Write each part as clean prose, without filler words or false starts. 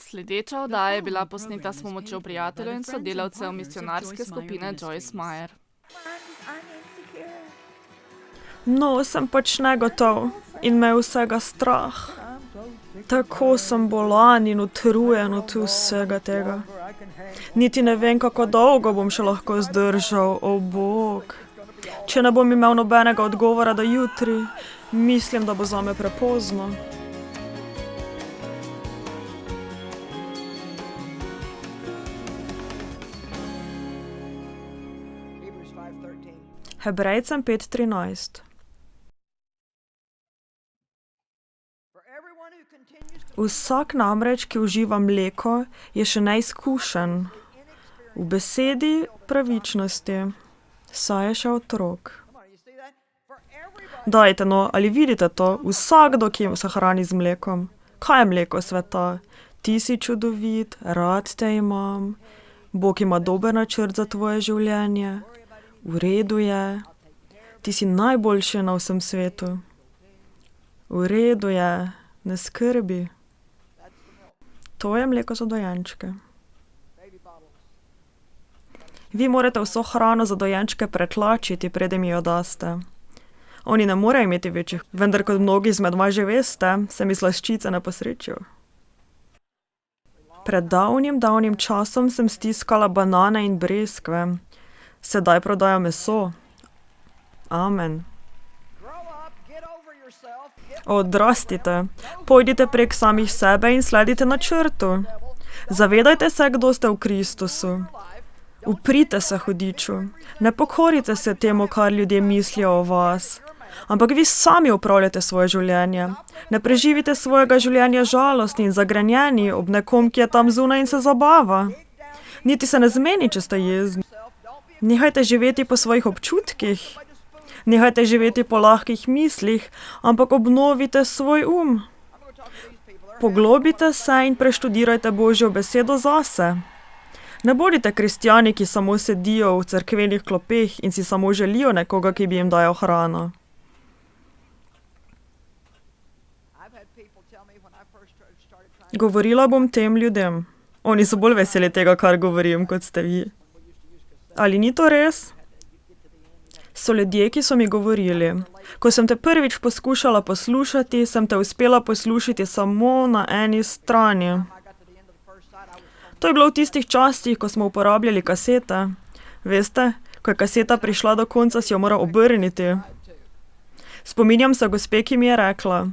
Sledeča oddaja je bila posneta s pomočjo prijateljev in sodelavcev misionarske skupine Joyce Meyer. No, sem pač negotov in me vsega strah. Tako sem bolan in utrujen od vsega tega. Niti ne vem, kako dolgo bom še lahko zdržal, o Bog. Če ne bom imel nobenega odgovora do jutri, mislim, da bo zame prepozno. Hebrejcem 5:13. Vsak namreč, ki uživa mleko, je še neizkušen v besedi pravičnosti, saj je še otrok. Dajte no, ali vidite to? Vsakdo, ki se hrani z mlekom. Kaj je mleko sveta? Ti si čudovit, rad te imam, Bog ima dober načrt za tvoje življenje. V redu je, ti si najboljši na vsem svetu. V redu je, ne skrbi. To je mleko za dojenčke. Vi morate vso hrano za dojenčke pretlačiti, preden mi jo daste. Oni ne morejo imeti večjih, vendar kot mnogi izmed vas že veste, se mi slaščice ne posrečijo. Pred davnim časom sem stiskala banane in breskve. Sedaj prodaja meso. Amen. Odrastite, pojdite prek samih sebe in sledite načrtu. Zavedajte se, kdo ste v Kristusu. Uprite se hudiču. Ne pokorite se temu, kar ljudje mislijo o vas. Ampak vi sami upravljate svoje življenje. Ne preživite svojega življenja žalostni in zagrenjeni ob nekom, ki je tam zunaj in se zabava. Niti se ne zmeni, če ste jezni. Nehajte živeti po svojih občutkih. Nehajte živeti po lahkih mislih, ampak obnovite svoj Poglobite se in preštudirajte Božjo besedo zase. Ne bodite kristjani, ki samo sedijo v cerkvenih klopeh in si samo želijo nekoga, ki bi jim dajal hrano. Govorila bom tem ljudem. Oni so bolj veseli tega, kar govorim, kot ste vi. Ali ni to res? So ljudje, ki so mi govorili. Ko sem te prvič poskušala poslušati, sem te uspela poslušati samo na eni strani. To je bilo v tistih časih, ko smo uporabljali kasete. Veste, ko je kaseta prišla do konca, si jo moral obrniti. Spominjam se gospe, ki mi je rekla: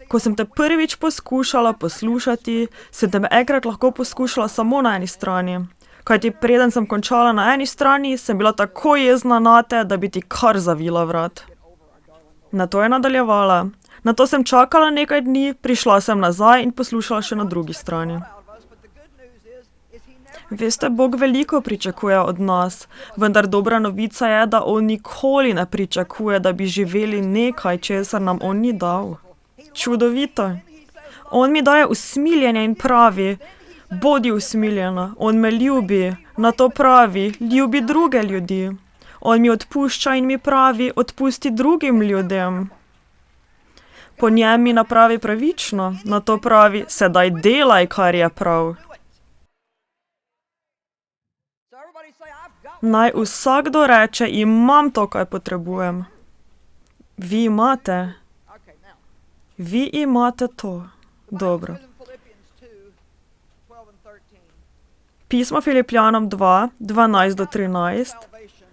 ko sem te prvič poskušala poslušati, sem te enkrat lahko poskušala samo na eni strani. Kajti preden sem končala na eni strani, sem bila tako jezna nate, da bi ti kar zavila vrat. Nato je nadaljevala. Nato sem čakala nekaj dni, prišla sem nazaj in poslušala še na drugi strani. Veste, Bog veliko pričakuje od nas, vendar dobra novica je, da On nikoli ne pričakuje, da bi živeli nekaj, česar nam On ni dal. Čudovito. On mi daje usmiljenje in pravi: bodi usmiljena, On me ljubi, nato pravi: ljubi druge ljudi. On mi odpušča in mi pravi: odpusti drugim ljudem. Po njem mi napravi pravično, nato pravi: sedaj delaj, kar je prav. Naj vsakdo reče: imam to, kar potrebujem. Vi imate. Vi imate to. Dobro. Pismo Filipljanom 2, 12-13,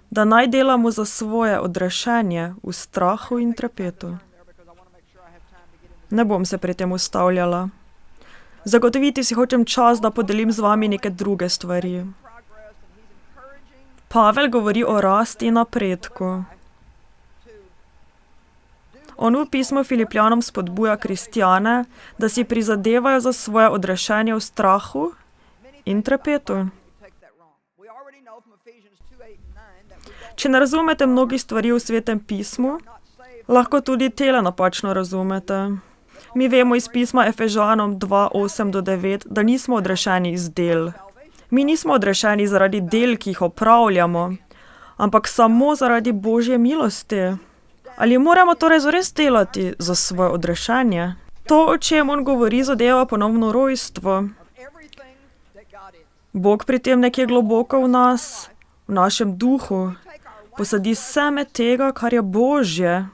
da naj delamo za svoje odrešenje v strahu in trepetu. Ne bom se pri tem ustavljala. Zagotoviti si hočem čas, da podelim z vami neke druge stvari. Pavel govori o rasti in napredku. On v pismu Filipljanom spodbuja kristjane, da si prizadevajo za svoje odrešenje v strahu in trepetu. Če ne razumete mnogih stvari v Svetem pismu, lahko tudi tele napačno razumete. Mi vemo iz pisma Efežanom 2, 8-9, da nismo odrešeni iz del. Mi nismo odrešeni zaradi del, ki jih opravljamo, ampak samo zaradi Božje milosti. Ali moramo torej zares delati za svoje odrešenje? To, o čem on govori, zadeva ponovno rojstvo. Bog pri tem nekje globoko v nas, v našem duhu, posadi seme tega, kar je Božje.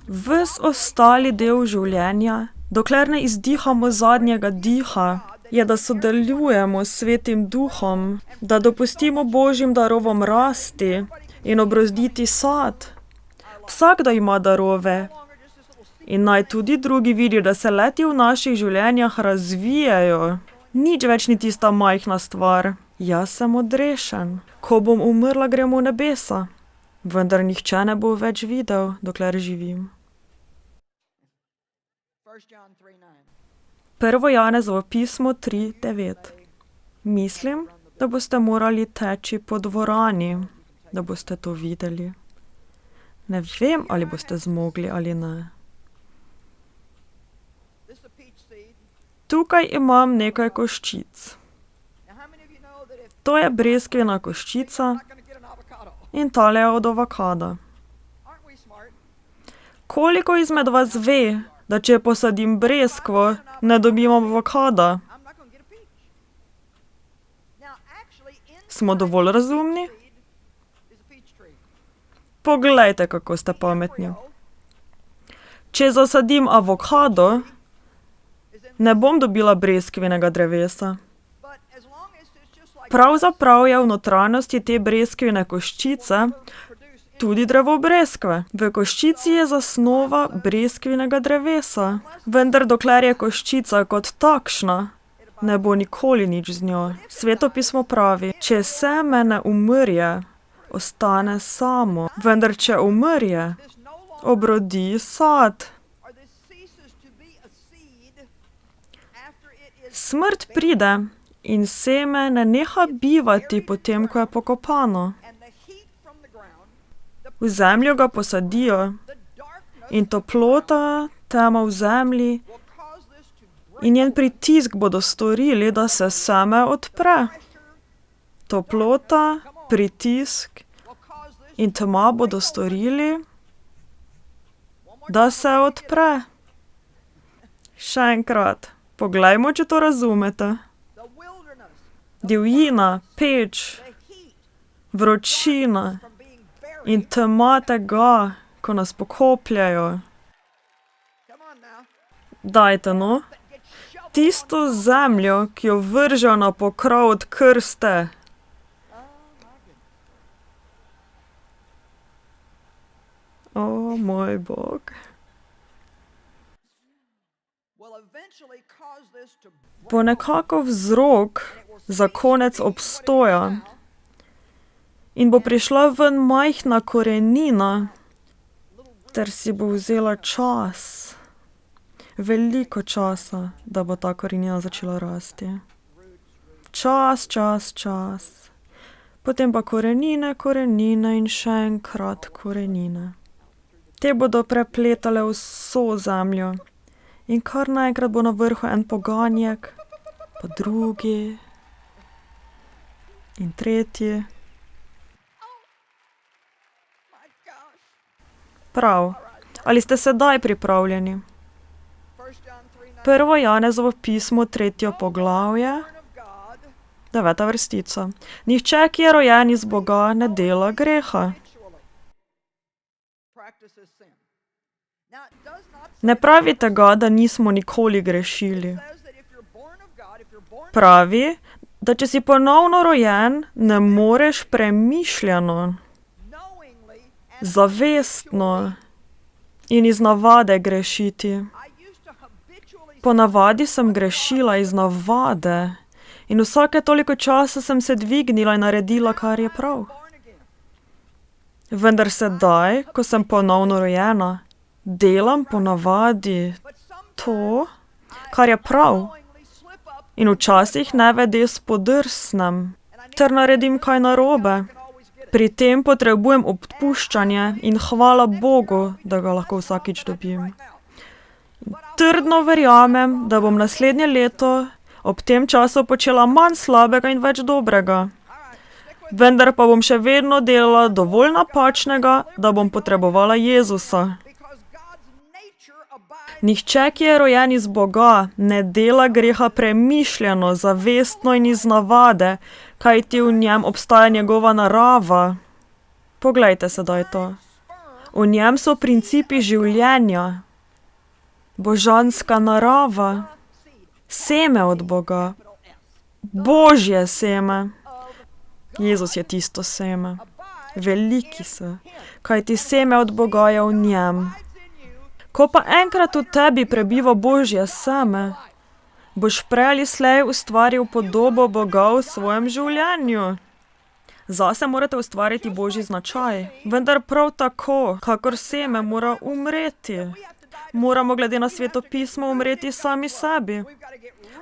Ves ostali del življenja, dokler ne izdihamo zadnjega diha, je, da sodelujemo s Svetim Duhom, da dopustimo Božjim darovom rasti in obrozditi sad. Vsakdo ima darove in naj tudi drugi vidijo, da se leti v naših življenjah razvijajo. Nič več ni tista majhna stvar. Jaz sem odrešen. Ko bom umrla, grem v nebesa. Vendar nihče ne bo več videl, dokler živim. 1. Janezovo pismo 3:9. Mislim, da boste morali teči po dvorani, da boste to videli. Ne vem, ali boste zmogli ali ne. Tukaj imam nekaj koščic. To je breskvena koščica in tale je od avokada. Koliko izmed vas ve, da če posadim breskvo, ne dobim avokada? Smo dovolj razumni? Poglejte, kako ste pametni. Če zasadim avokado, ne bom dobila breskvenega drevesa. Pravzaprav je v notranjosti te breskvene koščice tudi drevo breskve. V koščici je zasnova breskvenega drevesa. Vendar dokler je koščica kot takšna, ne bo nikoli nič z njo. Sveto pismo pravi, če seme ne umrje, ostane samo. Vendar če umrje, obrodi sad. Smrt pride in seme ne neha bivati potem, ko je pokopano. V zemljo ga posadijo in toplota, tema v zemlji in njen pritisk bodo storili, da se seme odpre. Toplota, pritisk in tema bodo storili, da se odpre. Še enkrat, poglejmo, če to razumete. Divjina, peč, vročina in tema tega, ko nas pokopljajo. Dajte, no. Tisto zemljo, ki jo vržejo na pokrov od krste. O, moj Bog. Bo nekako vzrok za konec obstoja in bo prišla ven majhna korenina, ter si bo vzela čas, veliko časa, da bo ta korenina začela rasti. Čas. Potem pa korenine in še enkrat korenine. Te bodo prepletale vso zemljo in kar naenkrat bo na vrhu en poganjek, pa drugi in tretji. Prav. Ali ste sedaj pripravljeni? 1. Janezovo pismo 3. poglavje, 9. vrstica. Nihče, ki je rojen iz Boga, ne dela greha. Ne pravi tega, da nismo nikoli grešili. Pravi, da če si ponovno rojen, ne moreš premišljeno, zavestno in iz navade grešiti. Po navadi sem grešila iz navade in vsake toliko časa sem se dvignila in naredila, kar je prav. Vendar sedaj, ko sem ponovno rojena, delam po navadi to, kar je prav. In včasih nevede spodrsnem ter naredim kaj narobe. Pri tem potrebujem odpuščanje in hvala Bogu, da ga lahko vsakič dobim. Trdno verjamem, da bom naslednje leto ob tem času počela manj slabega in več dobrega. Vendar pa bom še vedno delala dovolj napačnega, da bom potrebovala Jezusa. Nihče, ki je rojen iz Boga, ne dela greha premišljeno, zavestno in iz navade, kajti v njem obstaja njegova narava. Poglejte sedaj to. V njem so principi življenja, božanska narava, seme od Boga, Božje seme. Jezus je tisto seme. Veliki se, kajti seme od Boga je v njem. Ko pa enkrat v tebi prebiva Božje seme, boš prej ali slej ustvaril podobo Boga v svojem življenju. Zase morate ustvariti Božji značaj, vendar prav tako, kakor seme mora umreti. Moramo glede na Sveto pismo umreti sami sebi.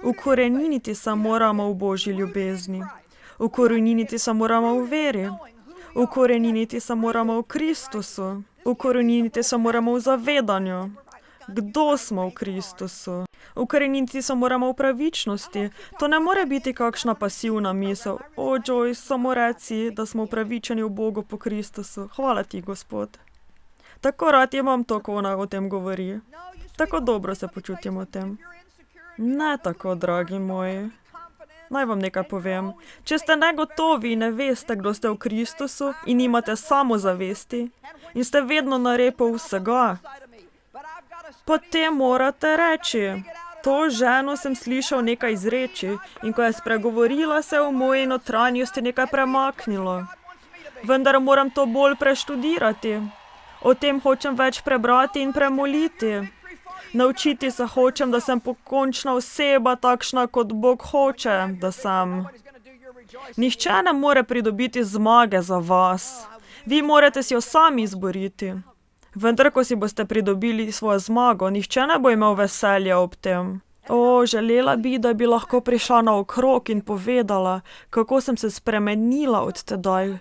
Ukoreniniti se moramo v Božji ljubezni. Ukoreniniti se moramo v veri. Ukoreniniti se moramo v Kristusu. Ukoreniniti se moramo v zavedanju, kdo smo v Kristusu. Ukoreniniti se moramo v pravičnosti. To ne more biti kakšna pasivna misel. O, Joyce, samo reci, da smo upravičeni v Bogu po Kristusu. Hvala ti, Gospod. Tako rad imam to, ko ona o tem govori. Tako dobro se počutim o tem. Ne tako, dragi moji. Naj vam nekaj povem. Če ste negotovi in ne veste, kdo ste v Kristusu in imate samozavesti in ste vedno na repu vsega, potem morate reči, to ženo sem slišal nekaj izreči in ko je spregovorila, se v moji notranjosti nekaj premaknilo. Vendar moram to bolj preštudirati. O tem hočem več prebrati in premoliti. Naučiti se hočem, da sem pokončna oseba, takšna kot Bog hoče, da sem. Nihče ne more pridobiti zmage za vas. Vi morate si jo sami izboriti. Vendar, ko si boste pridobili svojo zmago, nihče ne bo imel veselja ob tem. O, želela bi, da bi lahko prišla naokrog in povedala, kako sem se spremenila od tedaj,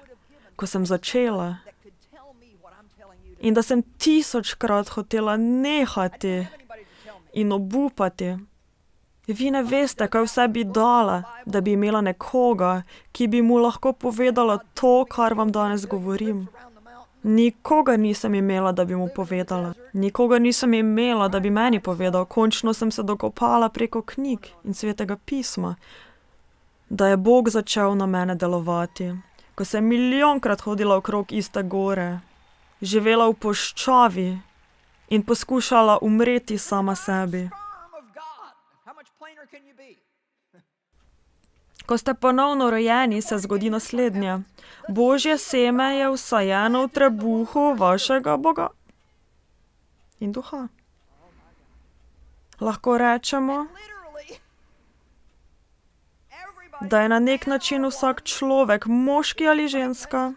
ko sem začela. In da sem 1000-krat hotela nehati in obupati. Vi ne veste, kaj vse bi dala, da bi imela nekoga, ki bi mu lahko povedala to, kar vam danes govorim. Nikogar nisem imela, da bi mu povedala. Nikogar nisem imela, da bi meni povedal. Končno sem se dokopala preko knjig in Svetega pisma, da je Bog začel na mene delovati. Ko sem milijonkrat hodila okrog iste gore, živela v puščavi in poskušala umreti sama sebi. Ko ste ponovno rojeni, se zgodi naslednje. Božje seme je vsajeno v trebuhu vašega Boga in duha. Lahko rečemo, da je na nek način vsak človek, moški ali ženska,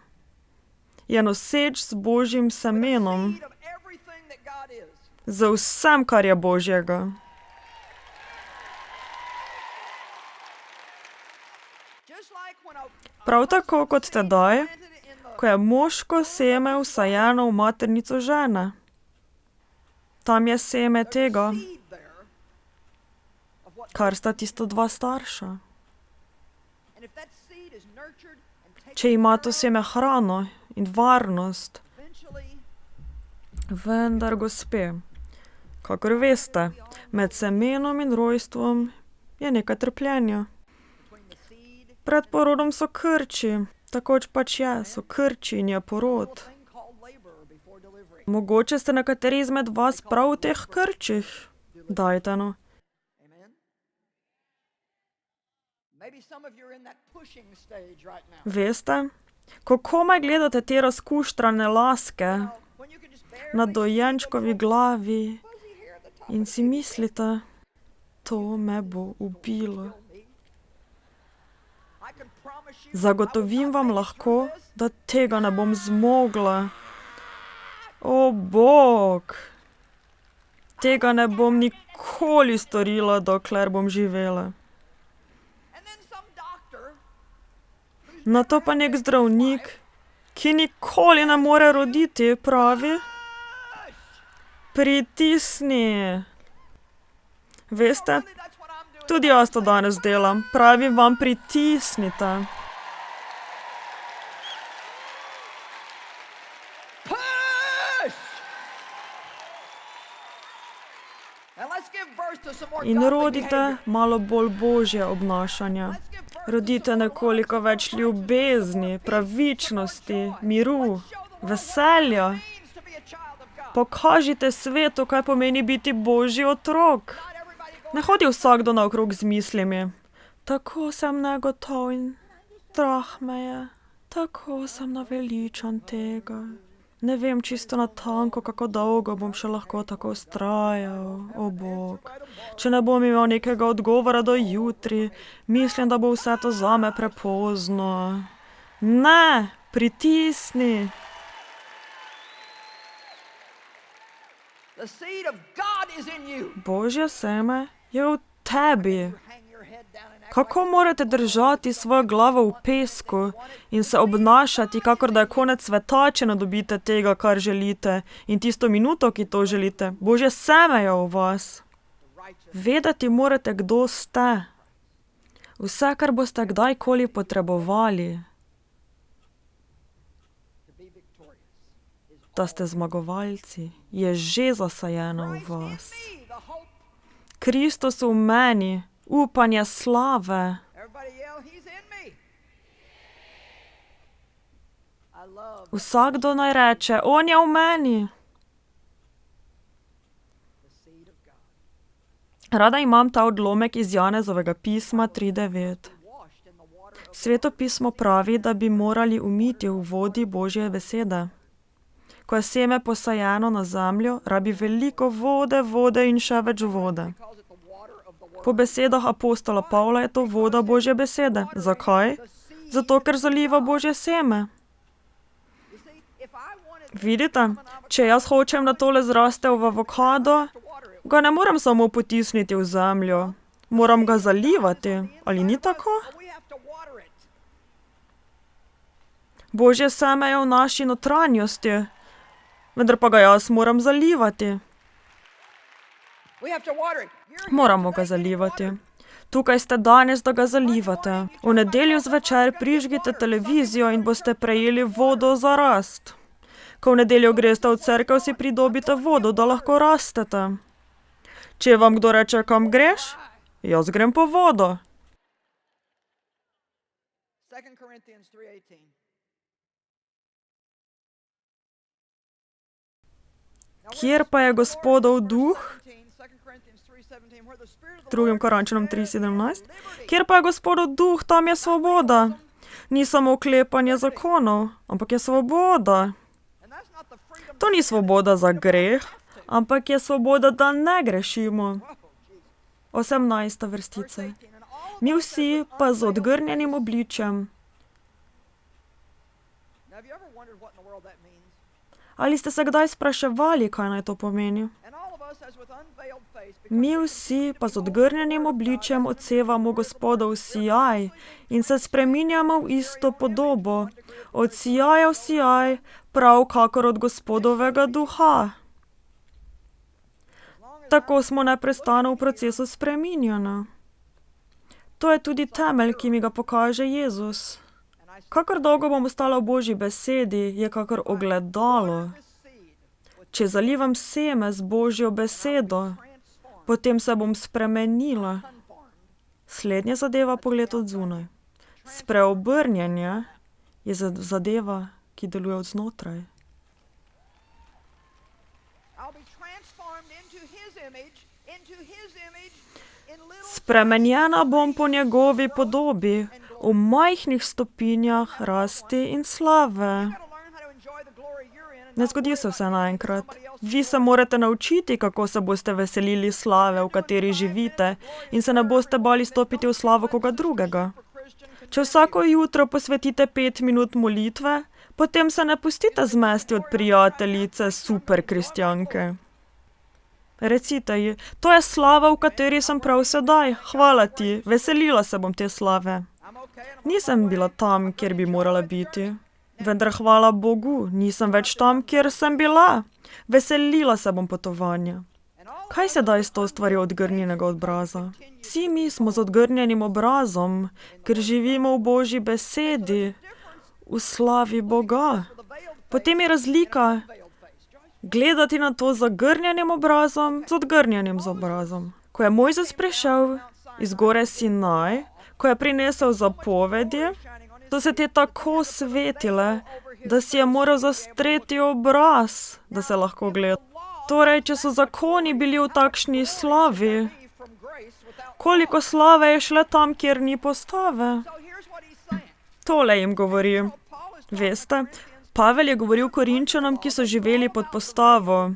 je noseč z Božjim semenom, z vsem, kar je Božjega. Prav tako kot tedaj, ko je moško seme vsajeno v maternico žene. Tam je seme tega, kar sta tisto dva starša. Če ima to seme hrano in varnost, vendar, gospe, kakor veste, med semenom in rojstvom je nekaj trpljenja. Pred porodom so krči, takoč pač je, so krči in je porod. Mogoče ste nekateri izmed vas prav v teh krčih. Dajte no. Veste, ko komaj gledate te razkuštrane laske na dojenčkovi glavi in si mislite, to me bo ubilo. Zagotovim vam lahko, da tega ne bom zmogla. O, Bog! Tega ne bom nikoli storila, dokler bom živela. Nato pa nek zdravnik, ki nikoli ne more roditi, pravi: pritisni. Veste, tudi jaz to danes delam. Pravim vam, pritisnite. in rodite malo bolj božje obnašanje. Rodite nekoliko več ljubezni, pravičnosti, miru, veselja. Pokažite svetu, kaj pomeni biti božji otrok. Ne hodi vsakdo naokrog z mislimi. Tako sem negotov in strah me je. Tako sem naveličan tega. Ne vem čisto natanko, kako dolgo bom še lahko tako vztrajal, o Bog. Če ne bom imel nekega odgovora do jutri, mislim, da bo vse to zame prepozno. Ne, pritisni. Božje seme je v tebi. Kako morate držati svojo glavo v pesku in se obnašati, kakor da je konec sveta, če ne dobite tega, kar želite, in tisto minuto, ki to želite? Božje seme je v vas. Vedeti morate, kdo ste. Vse, kar boste kdajkoli potrebovali, da ste zmagovalci, je že zasajeno v vas. Kristus v meni, upanje slave. Vsakdo naj reče, on je v meni. Rada imam ta odlomek iz Janezovega pisma 3:9. Sveto pismo pravi, da bi morali umiti v vodi Božje besede. Ko je seme posajeno na zemljo, rabi veliko vode in še več vode. Po besedah apostola Pavla je to voda Božje besede. Zakaj? Zato, ker zaliva Božje seme. Vidite, če jaz hočem, da tole zraste v avokado, ga ne morem samo potisniti v zemljo. Moram ga zalivati. Ali ni tako? Božje seme je v naši notranjosti, vendar pa ga jaz moram zalivati. Moramo ga zalivati. Tukaj ste danes, da ga zalivate. V nedeljo zvečer prižgite televizijo in boste prejeli vodo za rast. Ko v nedeljo greste v cerkev, si pridobite vodo, da lahko rastete. Če vam kdo reče, kam greš, jaz grem po vodo. Kjer pa je Gospodov duh? 2. Korinčanom 3:17. Kjer pa je Gospodov duh, tam je svoboda. Ni samo oklepanje zakonov, ampak je svoboda. To ni svoboda za greh, ampak je svoboda, da ne grešimo. 18. vrstica. Mi vsi pa z odgrnjenim obličjem. Ali ste se kdaj spraševali, kaj naj to pomeni? Mi vsi pa z odgrnjenim obličjem odsevamo Gospodov sijaj in se spreminjamo v isto podobo, od sijaja v sijaj, prav kakor od Gospodovega duha. Tako smo neprestano v procesu spreminjanja. To je tudi temelj, ki mi ga pokaže Jezus. Kakor dolgo bom ostala v Božji besedi, je kakor ogledalo. Če zalivam seme z Božjo besedo, potem se bom spremenila. Slednja zadeva pogled od zunaj. Spreobrnjenje je zadeva, ki deluje od znotraj. Spremenjena bom po njegovi podobi, v majhnih stopinjah rasti in slave. Ne zgodi se vse naenkrat. Vi se morate naučiti, kako se boste veselili slave, v kateri živite, in se ne boste bali stopiti v slavo koga drugega. Če vsako jutro posvetite 5 minut molitve, potem se ne pustite zmesti od prijateljice super kristjanke. Recite ji, to je slava, v kateri sem prav sedaj, hvala ti, veselila se bom te slave. Nisem bila tam, kjer bi morala biti, vendar hvala Bogu, nisem več tam, kjer sem bila. Veselila se bom potovanja. Kaj sedaj s to stvarjo odgrnjenega obraza? Vsi mi smo z odgrnjenim obrazom, ker živimo v Božji besedi, v slavi Boga. Potem je razlika gledati na to z zagrnjenim obrazom, z odgrnjenim obrazom. Ko je Mojzes prišel iz gore Sinaj, ko je prinesel zapovedi, so se te tako svetile, da si je moral zastreti obraz, da se lahko gleda. Torej, če so zakoni bili v takšni slavi, koliko slave je šle tam, kjer ni postave? Tole jim govori. Veste, Pavel je govoril Korinčanom, ki so živeli pod postavo.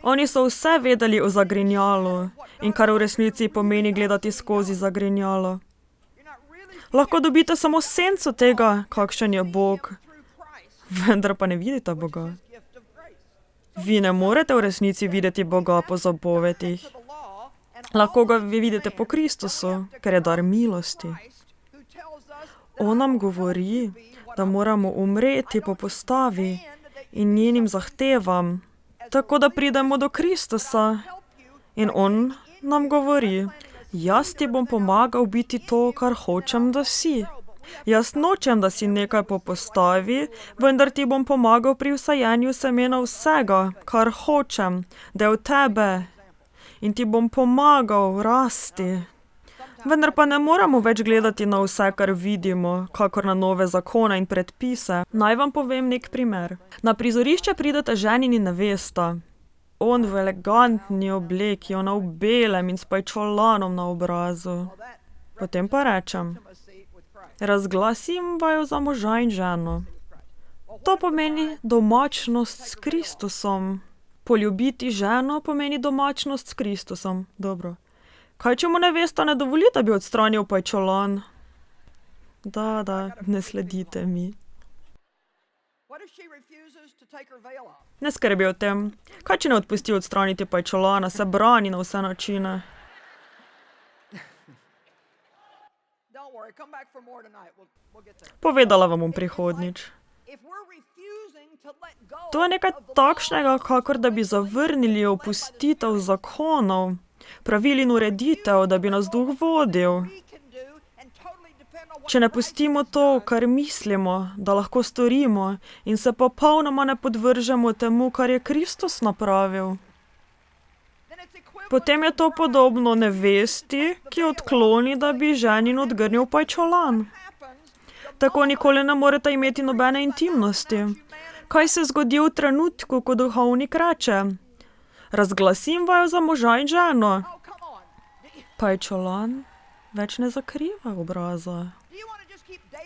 Oni so vse vedeli o zagrinjalu in kar v resnici pomeni gledati skozi zagrinjalo. Lahko dobite samo senco tega, kakšen je Bog, vendar pa ne vidite Boga. Vi ne morete v resnici videti Boga po zapovedih. Lahko ga vi vidite po Kristusu, ker je dar milosti. On nam govori, da moramo umreti po postavi in njenim zahtevam, tako da pridemo do Kristusa. In on nam govori, jaz ti bom pomagal biti to, kar hočem, da si. Jaz nočem, da si nekaj po postavi, vendar ti bom pomagal pri vsajenju semena vsega, kar hočem, da je v tebe. In ti bom pomagal rasti. Vendar pa ne moramo več gledati na vse, kar vidimo, kakor na nove zakone in predpise. Naj vam povem nek primer. Na prizorišče prideta ženin in nevesta. On v elegantni obleki, ona v belem in s pajčolanom na obrazu. Potem pa rečem, razglasim vaju za moža in ženo. To pomeni domačnost s Kristusom. Poljubiti ženo pomeni domačnost s Kristusom. Dobro. Kaj, če mu nevesta ne dovoli, da bi odstranil pajčolan? Da, ne sledite mi. Ne skrbi o tem. Kaj, če ne odpusti odstraniti pajčolana, se brani na vse načine? Povedala vam bom prihodnjič. To je nekaj takšnega, kakor da bi zavrnili opustitev zakonov, pravil in ureditev, da bi nas duh vodil. Če ne pustimo to, kar mislimo, da lahko storimo, in se popolnoma ne podvržemo temu, kar je Kristus napravil. Potem je to podobno nevesti, ki odkloni, da bi ženin odgrnil pajčolan. Tako nikoli ne morete imeti nobene intimnosti. Kaj se zgodi v trenutku, ko duhovnik reče, razglasim vaju za moža in ženo? Pajčolan več ne zakriva obraza.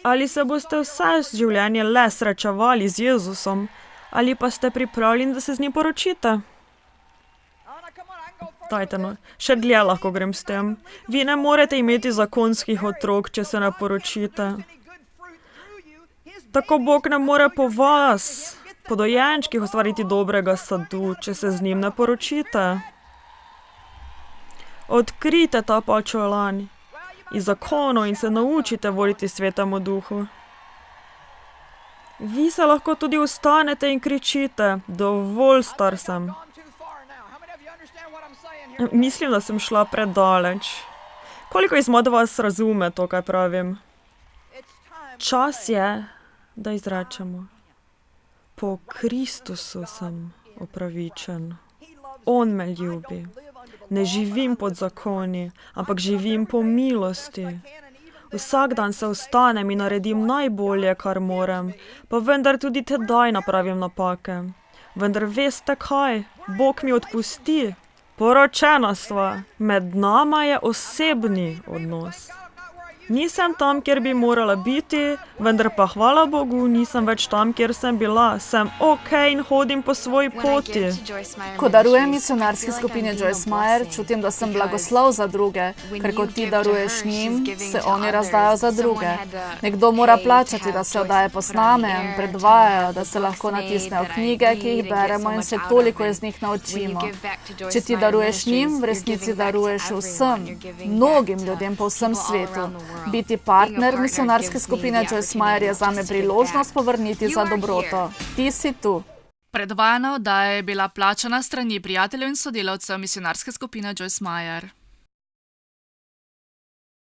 Ali se boste vse življenje le srečevali z Jezusom, ali pa ste pripravljeni, da se z njim poročite? Dajte no, še dlje lahko grem s tem. Vi ne morete imeti zakonskih otrok, če se ne poročite. Tako Bog ne more po vas, po dojenčkih ustvariti dobrega sadu, če se z njim ne poročite. Odkrite ta pajčolan iz zakonov in se naučite voliti Svetemu Duhu. Vi se lahko tudi ustanete in kričite, dovolj star sem. Mislim, da sem šla predaleč. Koliko izmed vas razume to, kaj pravim? Čas je, da izrečemo. Po Kristusu sem opravičen. On me ljubi. Ne živim pod zakoni, ampak živim po milosti. Vsak dan se vstanem in naredim najbolje, kar morem, pa vendar tudi tedaj napravim napake. Vendar veste kaj? Bog mi odpusti. Poročena sva. Med nama je osebni odnos. Nisem tam, kjer bi morala biti, vendar pa hvala Bogu, nisem več tam, kjer sem bila. Sem okej in hodim po svoji poti. Ko darujem misionarski skupini Joyce Meyer, čutim, da sem blagoslov za druge, ker ko ti daruješ njim, se oni razdajo za druge. Nekdo mora plačati, da se oddaje posnamejo, predvajajo, da se lahko natisnejo knjige, ki jih beremo in se toliko iz njih naučimo. Če ti daruješ njim, v resnici daruješ vsem, mnogim ljudem po vsem svetu. Biti partner misionarske skupine Joyce Meyer je zame priložnost povrniti za dobroto. Ti si tu. Predvajana oddaja je bila plačana s strani prijateljev in sodelavcev misionarske skupine Joyce Meyer.